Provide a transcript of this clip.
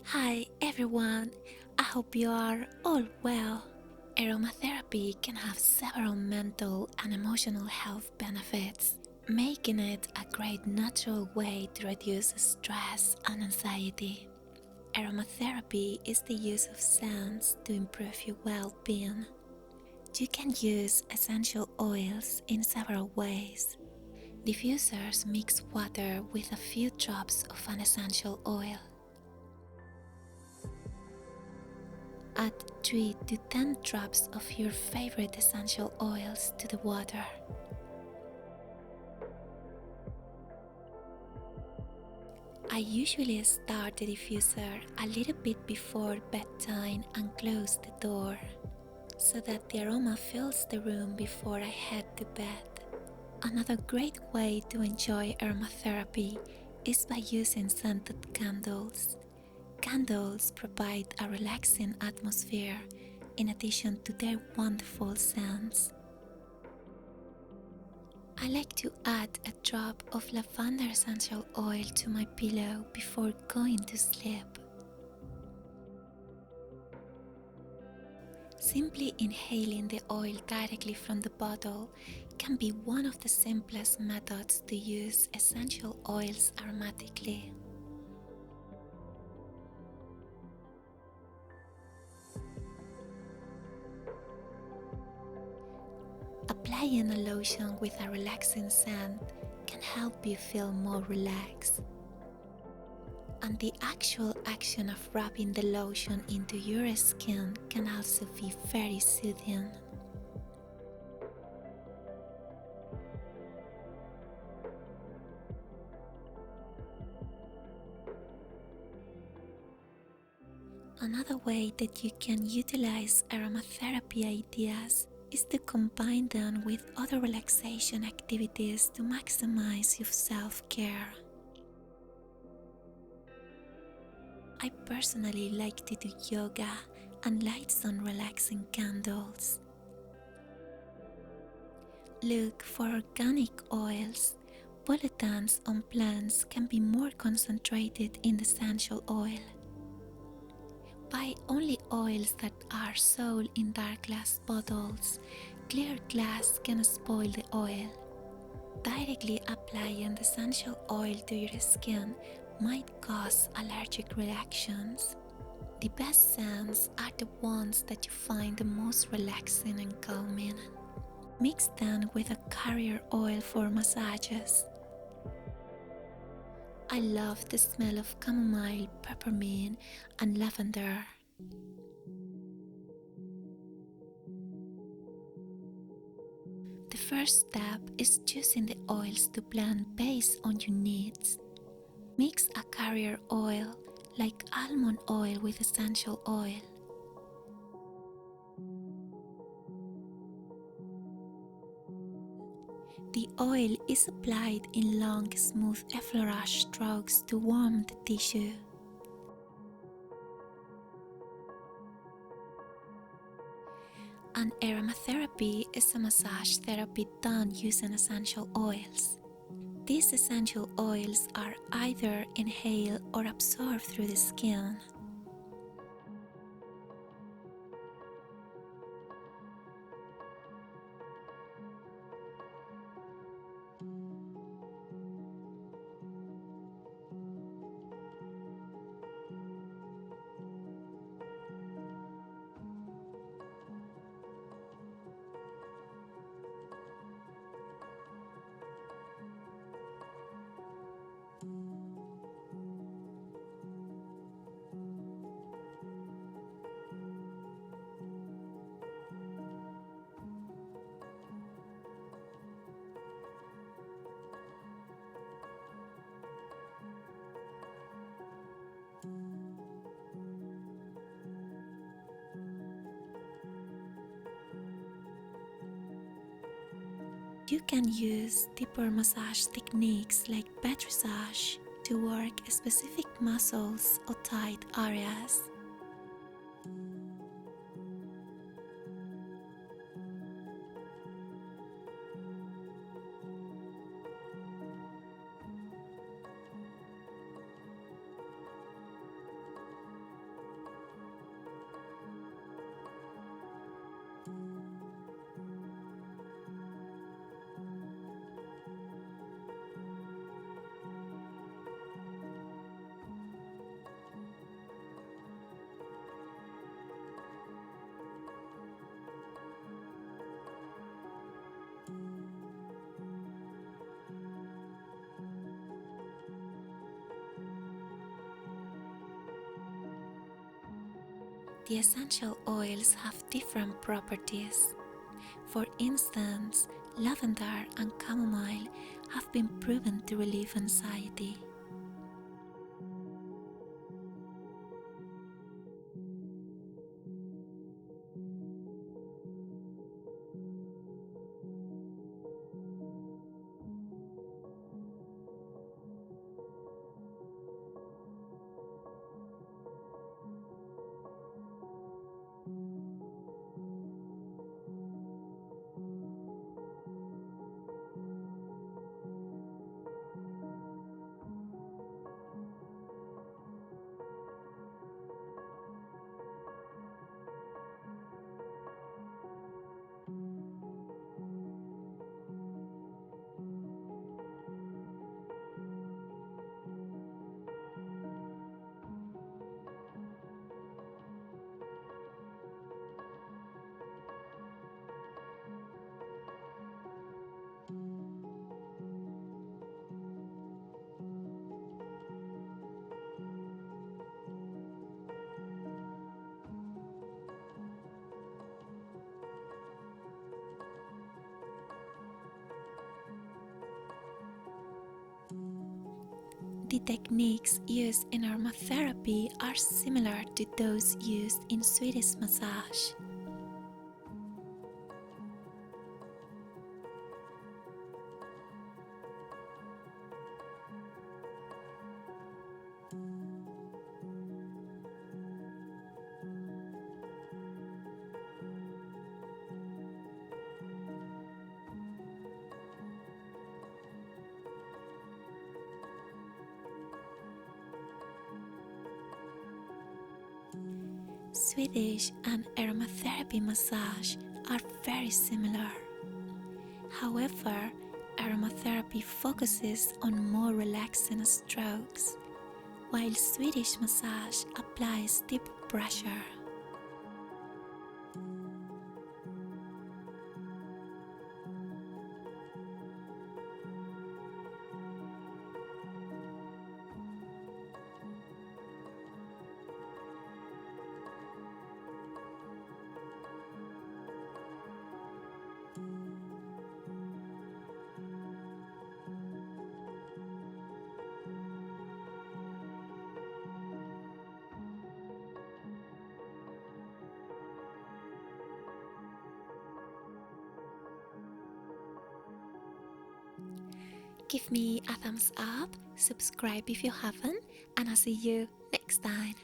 Hi everyone, I hope you are all well. Aromatherapy can have several mental and emotional health benefits, making it a great natural way to reduce stress and anxiety. Aromatherapy is the use of scents to improve your well-being. You can use essential oils in several ways. Diffusers mix water with a few drops of an essential oil. Add 3 to 10 drops of your favorite essential oils to the water. I usually start the diffuser a little bit before bedtime and close the door, so that the aroma fills the room before I head to bed. Another great way to enjoy aromatherapy is by using scented candles. Candles provide a relaxing atmosphere in addition to their wonderful scents. I like to add a drop of lavender essential oil to my pillow before going to sleep. Simply inhaling the oil directly from the bottle can be one of the simplest methods to use essential oils aromatically. Applying a lotion with a relaxing scent can help you feel more relaxed. And the actual action of rubbing the lotion into your skin can also be very soothing. Another way that you can utilize aromatherapy ideas is to combine them with other relaxation activities to maximize your self-care. I personally like to do yoga and light some relaxing candles. Look for organic oils. Pollutants on plants can be more concentrated in the essential oil. Buy only oils that are sold in dark glass bottles. Clear glass can spoil the oil. Directly applying the essential oil to your skin might cause allergic reactions. The best scents are the ones that you find the most relaxing and calming. Mix them with a carrier oil for massages. I love the smell of chamomile, peppermint, and lavender. The first step is choosing the oils to blend based on your needs. Mix a carrier oil like almond oil with essential oil. The oil is applied in long, smooth effleurage strokes to warm the tissue. An aromatherapy is a massage therapy done using essential oils. These essential oils are either inhaled or absorbed through the skin. You can use deeper massage techniques like bed massage to work specific muscles or tight areas. The essential oils have different properties. For instance, lavender and chamomile have been proven to relieve anxiety. The techniques used in aromatherapy are similar to those used in Swedish massage. Swedish and aromatherapy massage are very similar. However, aromatherapy focuses on more relaxing strokes, while Swedish massage applies deep pressure. Give me a thumbs up, subscribe if you haven't, and I'll see you next time.